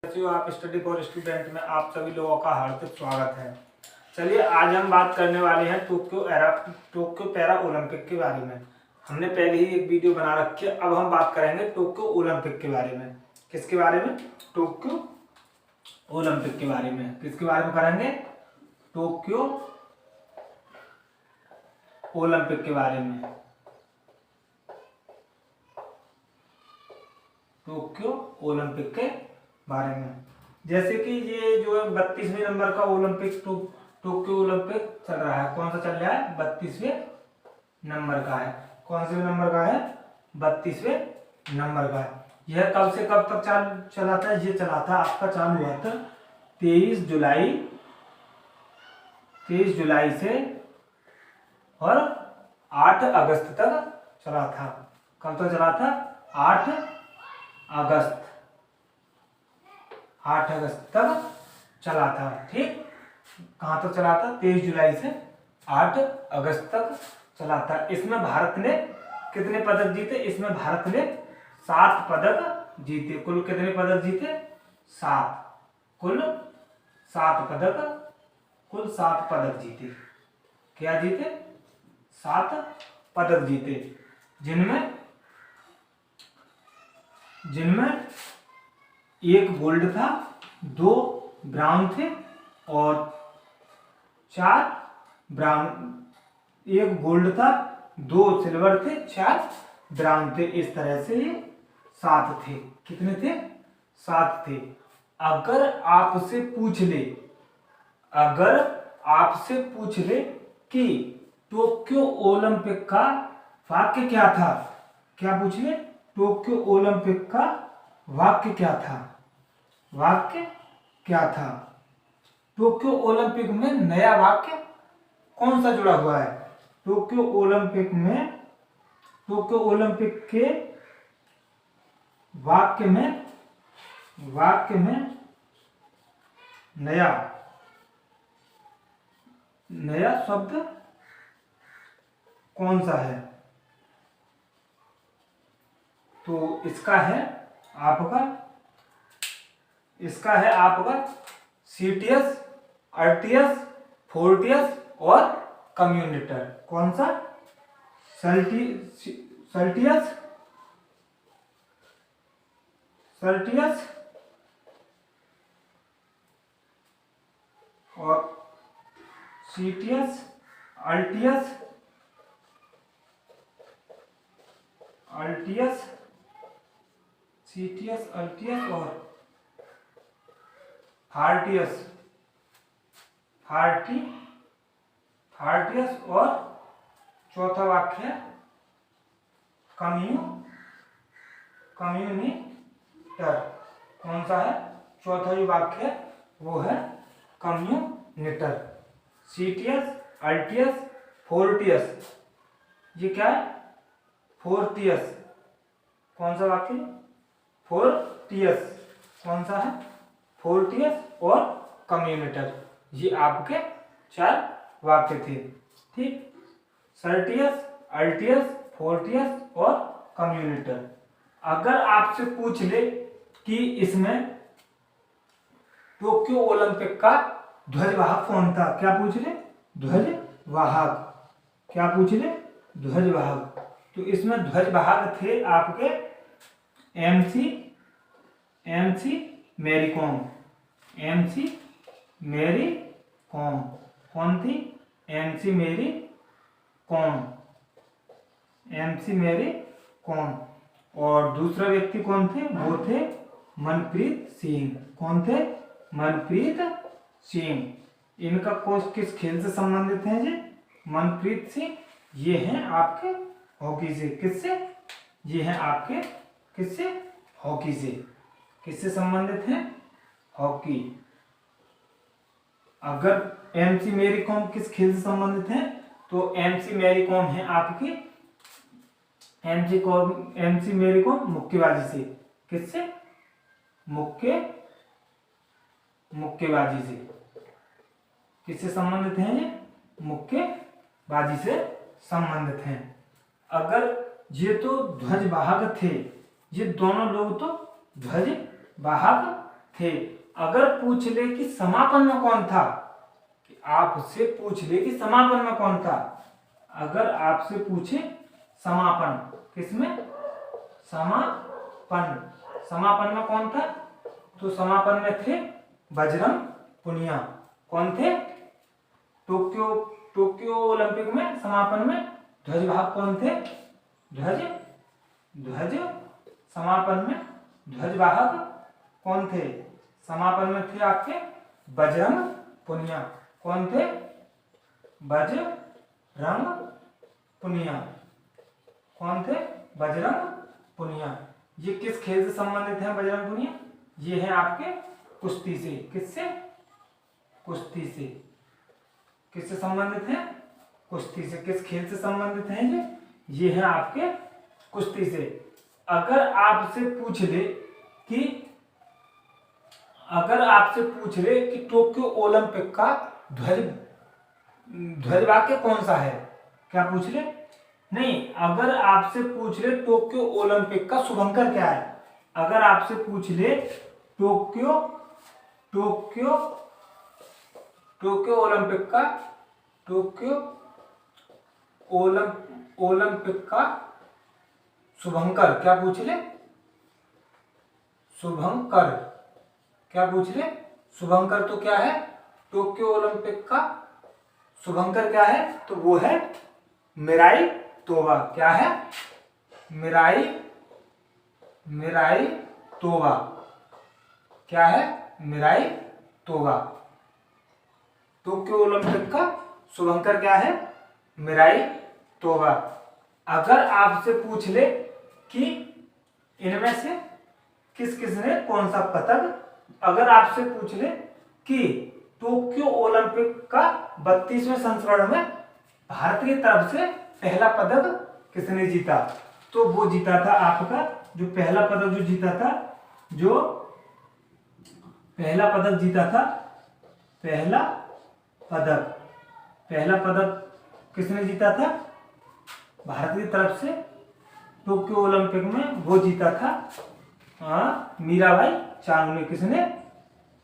आप study for student में आप सभी लोगों का हार्दिक स्वागत है। चलिए आज हम बात करने वाले हैं टोक्यो पैरा ओलंपिक के बारे में। हमने पहले ही एक वीडियो बना रखी है। अब हम बात करेंगे टोक्यो ओलंपिक के बारे में। किसके बारे में? टोक्यो ओलंपिक के बारे में। किसके बारे में करेंगे? टोक्यो ओलंपिक के बारे में। टोक्यो ओलंपिक के बारे में। जैसे कि ये जो है 32वें नंबर का ओलंपिक टोक्यो ओलंपिक चल रहा है। कौन सा चल रहा है? 32वें नंबर का है। कौन से नंबर का है? 32वें नंबर का है। यह कब से कब तक चला था? ये चला था, आपका चालू हुआ था 23 जुलाई से और 8 अगस्त तक चला था। कब तक चला था? 8 अगस्त तक चला था। ठीक, कहाँ तक चला था? 23 जुलाई से 8 अगस्त तक चला था। इसमें भारत ने कितने पदक जीते? इसमें भारत ने 7 पदक जीते। कुल कितने पदक जीते? 7। कुल 7 पदक जीते। क्या जीते? 7 पदक जीते, जिनमें 1 गोल्ड था, 2 ब्राउन थे और 4 ब्राउन। 1 गोल्ड था, 2 सिल्वर थे, 4 ब्राउन थे। इस तरह से ये 7 थे। कितने थे? 7 थे। अगर आपसे पूछ ले कि टोक्यो ओलंपिक का वाक्य क्या था? क्या पूछ ले? टोक्यो ओलंपिक का वाक्य क्या था? वाक्य क्या था? टोक्यो ओलंपिक में नया वाक्य कौन सा जुड़ा हुआ है? टोक्यो ओलंपिक के वाक्य में नया शब्द कौन सा है? तो इसका है आपका सीटीएस, आरटीएस, फोर्टियस और कम्युनिटर। कौन सा? सर्टियस और सीटीएस, आरटीएस और फार्टियस और चौथा वाक्य है कम्युनिटर। कौन सा है? चौथा जो वाक्य है वो है कम्युनिटर। CTS, altius, Fortius. ये क्या है? फोर्टियस। कौन सा वाक्य? फोर्टियस। कौन सा है? फोर्टियस और कम्युनिटर। ये आपके 4 वाक्य थे। ठीक, सर्टियस, अल्टियस, फोर्टियस और कम्युनिटर। अगर आपसे पूछ ले कि इसमें टोक्यो ओलंपिक का ध्वजवाहक कौन था? क्या पूछ ले? ध्वजवाहक। क्या पूछ ले? ध्वजवाहक। तो इसमें ध्वजवाहक थे आपके एमसी मैरी कॉम। कौन थी? एमसी मैरी कॉम। और दूसरा व्यक्ति कौन थे? वो थे मनप्रीत सिंह। कौन थे? मनप्रीत सिंह। इनका किस खेल से संबंधित है? जी मनप्रीत सिंह ये हैं आपके हॉकी से। किससे? ये हैं आपके किससे? हॉकी से। किससे संबंधित हैं? हॉकी। अगर एमसी मैरी कॉम किस खेल से संबंधित हैं? तो एमसी मैरी कॉम है आपकी एमसी मैरी कॉम मुक्केबाजी से। किससे? मुक्केबाजी से। किससे संबंधित हैं? ये मुक्केबाजी से संबंधित हैं। अगर ये तो ध्वजवाहक थे, ये दोनों लोग तो ध्वजवाहक थे। अगर पूछ ले कि समापन में कौन था, कि आपसे पूछ ले कि समापन में कौन था, अगर आपसे पूछे समापन, किसमें, समापन, समापन में कौन था, तो समापन में थे बजरंग पुनिया। कौन थे, टोक्यो ओलंपिक में समापन में ध्वजवाहक कौन थे, ध्वज समापन में ध्वजवाहक कौन थे, समापन में थे आपके बजरंग पुनिया। कौन थे, बजरंग पुनिया। कौन थे, बजरंग पुनिया। ये किस खेल से संबंधित है बजरंग पुनिया, ये है आपके कुश्ती से। किससे, कुश्ती से। किससे संबंधित है, कुश्ती से। किस खेल से संबंधित है ये है आपके कुश्ती से। अगर आपसे पूछ ले कि टोक्यो ओलंपिक का ध्वजवाक्य कौन सा है, क्या पूछ ले, नहीं, अगर आपसे पूछ ले टोक्यो ओलंपिक का शुभंकर क्या है, अगर आपसे पूछ ले टोक्यो ओलंपिक का शुभंकर, क्या पूछ ले, शुभंकर, क्या पूछ ले, शुभंकर तो क्या है, टोक्यो ओलंपिक का शुभंकर क्या है, तो वो है मिराई तोबा। क्या है, मिराई तोबा। क्या है, मिराई तोबा। टोक्यो ओलंपिक का शुभंकर क्या है, मिराई तोबा। अगर आपसे पूछ ले कि इनमें से किस किसने कौन सा पदक, अगर आपसे पूछ ले कि टोक्यो ओलंपिक का 32वें संस्करण में भारत की तरफ से पहला पदक किसने जीता, तो वो जीता था आपका, जो पहला पदक जो जीता था, जो पहला पदक जीता था, पहला पदक किसने जीता था भारत की तरफ से टोक्यो ओलंपिक में, वो जीता था मीराबाई चानू। किसने,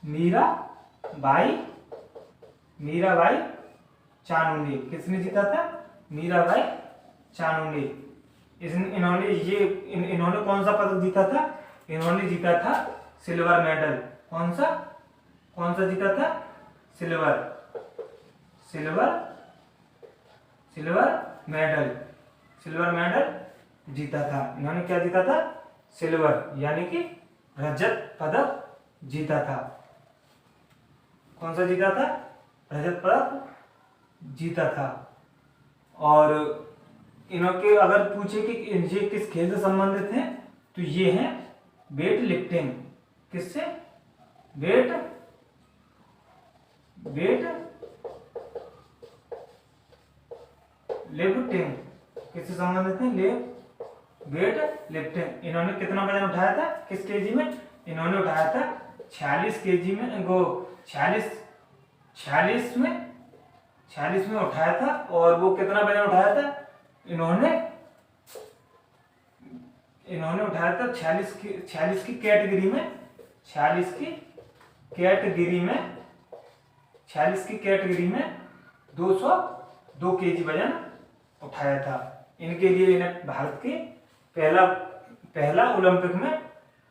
मीराबाई चानू ने। किसने जीता था, मीराबाई चानू ने। इन्होंने कौन सा पदक जीता था, इन्होंने जीता था सिल्वर मेडल। कौन सा जीता था, सिल्वर मेडल जीता था। इन्होंने क्या जीता था, सिल्वर, यानी कि रजत पदक जीता था। कौन सा जीता था, रजत पदक जीता था। और इनके अगर पूछे कि ये किस खेल से संबंधित हैं, तो ये है वेट लिफ्टिंग। किससे, वेट लिफ्टिंग। किससे संबंधित है, वेट लिफ्टिंग। इन्होंने कितना वजन उठाया था, किस केजी में, इन्होंने उठाया था 46 केजी में, 46 में उठाया था। और वो कितना वजन उठाया था, इन्होंने उठाया था 46 की कैटेगरी में, 46 की कैटेगरी में 202 केजी वजन उठाया था। इनके लिए इन्हें भारत के पहला ओलंपिक में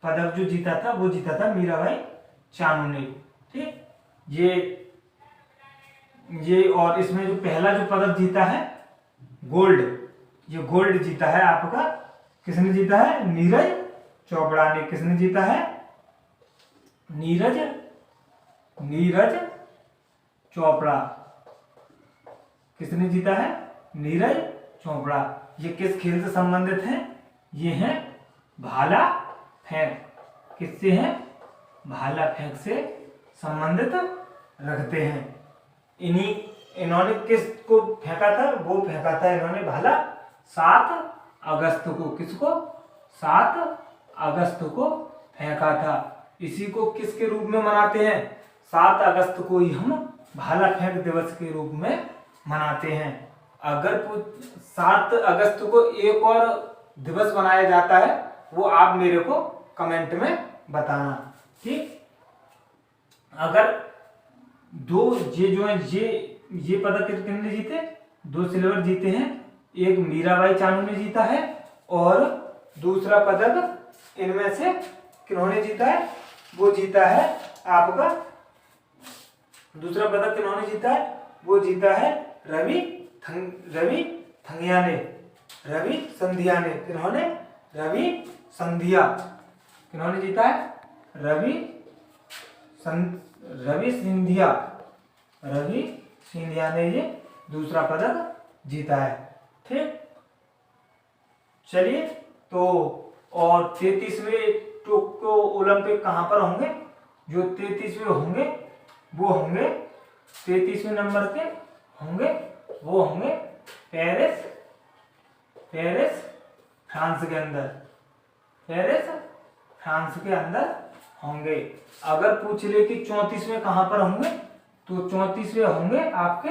पदक जो जीता था, वो जीता था मीराबाई चानू ने। ठीक, ये और इसमें जो पहला जो पदक जीता है गोल्ड, ये गोल्ड जीता है आपका, किसने जीता है, नीरज चोपड़ा ने। किसने जीता है, नीरज चोपड़ा। किसने जीता है, नीरज चोपड़ा। ये किस खेल से संबंधित है, ये है भाला फेंक। किससे है, भाला फेंक से संबंधित रखते हैं। इन्होंने किसको फेंका था, वो फेंका था इन्होंने भाला 7 अगस्त को। किसको, 7 अगस्त को फेंका था। इसी को किसके रूप में मनाते हैं, 7 अगस्त को ही हम भाला फेंक दिवस के रूप में मनाते हैं। अगर 7 अगस्त को एक और दिवस मनाया जाता है, वो आप मेरे को कमेंट में बताना। ठीक, अगर दो ये जो है ये पदक किसने जीते, 2 सिल्वर जीते हैं, एक मीराबाई चानू ने जीता है और दूसरा पदक इनमें से किन्होंने जीता है, वो जीता है आपका, दूसरा पदक किन्होंने जीता है, वो जीता है रवि संधिया ने, रवि संधिया ने, किन्होंने, रवि संधिया, किन्होंने जीता है, रवि सिंधिया ने ये दूसरा पदक जीता है। ठीक, चलिए तो और 33वें टोक्यो ओलंपिक कहाँ पर होंगे, जो 33वें होंगे वो होंगे 33वें नंबर के होंगे, वो होंगे पेरिस फ्रांस के अंदर, पेरिस फ्रांस के अंदर होंगे। अगर पूछ ले कि 34वें कहाँ पर होंगे, तो 34वें होंगे आपके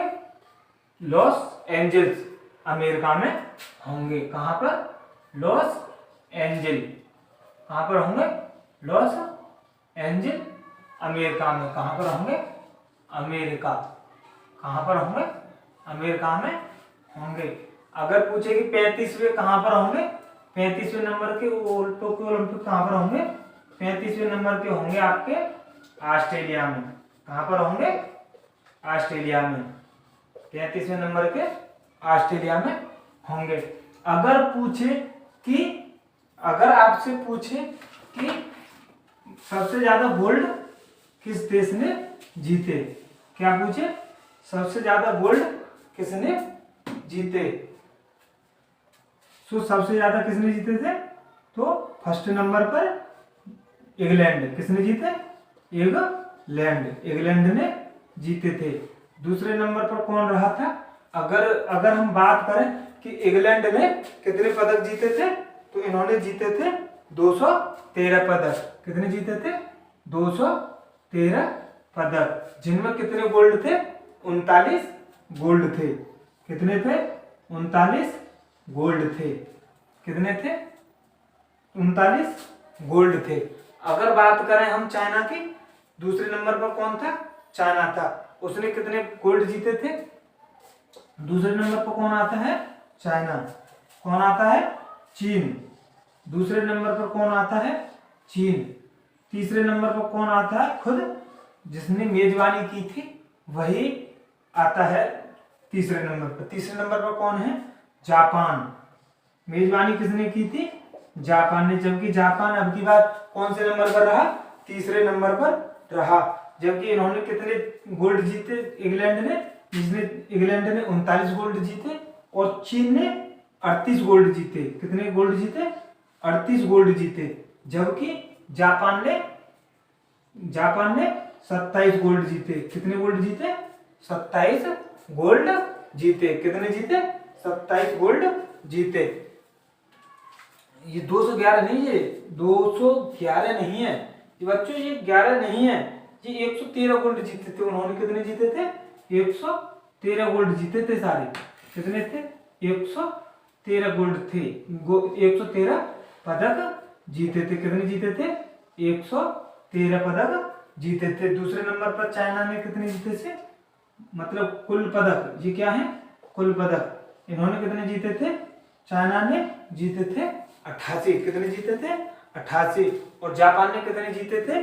लॉस एंजल्स अमेरिका में होंगे। कहाँ पर, लॉस एंजल, कहाँ पर होंगे, लॉस एंजल अमेरिका में, कहाँ पर होंगे, अमेरिका, कहाँ पर होंगे, अमेरिका में होंगे। अगर पूछे कि 35वें कहाँ पर होंगे, 35वें नंबर के टोक्यो ओलंपिक कहाँ पर होंगे, 35वें नंबर के होंगे आपके ऑस्ट्रेलिया में। कहाँ पर होंगे, ऑस्ट्रेलिया में, 33वें नंबर के ऑस्ट्रेलिया में होंगे। अगर पूछे कि, अगर आपसे पूछे कि सबसे ज्यादा गोल्ड किस देश ने जीते, क्या पूछे, सबसे ज्यादा गोल्ड किसने जीते, तो सबसे ज्यादा किसने जीते थे, तो फर्स्ट नंबर पर इंग्लैंड, किसने जीते, इंग्लैंड ने जीते थे। दूसरे नंबर पर कौन रहा था, अगर हम बात करें कि इंग्लैंड ने कितने पदक जीते थे, तो इन्होंने जीते थे 213 पदक, कितने जीते थे, 213 पदक, जिनमें कितने गोल्ड थे, 39 गोल्ड थे, कितने थे, 39 गोल्ड थे, कितने थे, 39 गोल्ड थे। अगर बात करें हम चाइना की, दूसरे नंबर पर कौन था, चाइना था, उसने कितने गोल्ड जीते थे, दूसरे नंबर पर कौन आता है, चाइना, कौन आता है, चीन, दूसरे नंबर पर कौन आता है, चीन, तीसरे नंबर पर कौन आता है, खुद जिसने मेजबानी की थी वही आता है तीसरे नंबर पर। तीसरे नंबर पर कौन है, जापान, मेजबानी किसने की थी, जापान ने, जबकि जापान अब की बार कौन से नंबर पर रहा, तीसरे नंबर पर रहा। जबकि इन्होंने कितने गोल्ड जीते, इंग्लैंड ने, 39 गोल्ड जीते और चीन ने 38 गोल्ड जीते, कितने गोल्ड जीते, 38 गोल्ड जीते, जबकि जापान ने 27 गोल्ड जीते, कितने गोल्ड जीते, 27 गोल्ड जीते, कितने जीते, 27 गोल्ड जीते। ये 211 नहीं है, 211 नहीं है ये बच्चों, ये 11 नहीं है, ये 113 गोल्ड जीते थे। उन्होंने कितने जीते थे, 113 गोल्ड जीते थे सारे, कितने थे, 113 गोल्ड थे, 113 पदक जीते थे, कितने जीते थे, 113 पदक जीते थे। दूसरे नंबर पर चाइना ने कितने जीते थे, मतलब कुल पदक, ये क्या है, कुल पदक, इन्होंने कितने जीते थे, चाइना ने जीते थे 88, कितने जीते थे, 88, और जापान ने कितने जीते थे,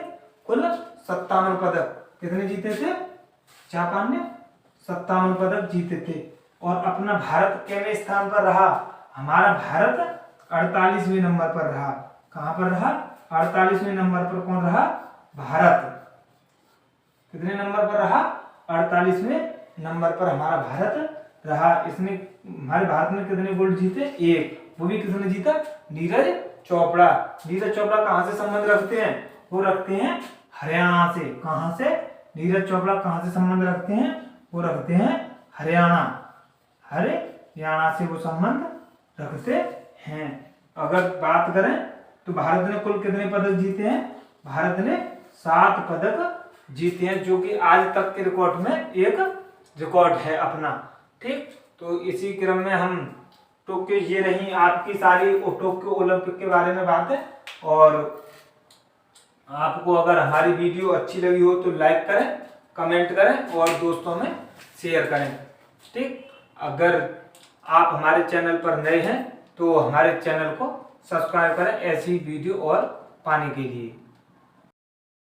कुल 57 पदक, कितने जीते थे, जापान ने 57 पदक जीते थे। और अपना भारत कितने स्थान पर रहा, हमारा भारत 48वें नंबर पर रहा। कहां पर रहा, 48वें नंबर पर कौन रहा, भारत, कितने नंबर पर रहा, 48वें नंबर पर हमारा भारत रहा। इसने, हमारे भारत ने कितने गोल्ड जीते, 1, वो भी किसने जीता, नीरज चोपड़ा। नीरज चोपड़ा कहां से संबंध रखते हैं, वो रखते हैं हरियाणा से। कहां से, नीरज चोपड़ा कहां से संबंध रखते हैं, वो रखते हैं हरियाणा, हरियाणा से वो संबंध रखते हैं। अगर बात करें तो भारत ने कुल कितने पदक जीते हैं, भारत ने 7 पदक जीते हैं, जो कि आज तक के रिकॉर्ड में एक रिकॉर्ड है अपना। ठीक, तो इसी क्रम में हम टोक्यो, ये रही आपकी सारी टोक्यो ओलंपिक के बारे में बात है। और आपको अगर हमारी वीडियो अच्छी लगी हो तो लाइक करें, कमेंट करें और दोस्तों में शेयर करें। ठीक, अगर आप हमारे चैनल पर नए हैं तो हमारे चैनल को सब्सक्राइब करें ऐसी वीडियो और पाने के लिए।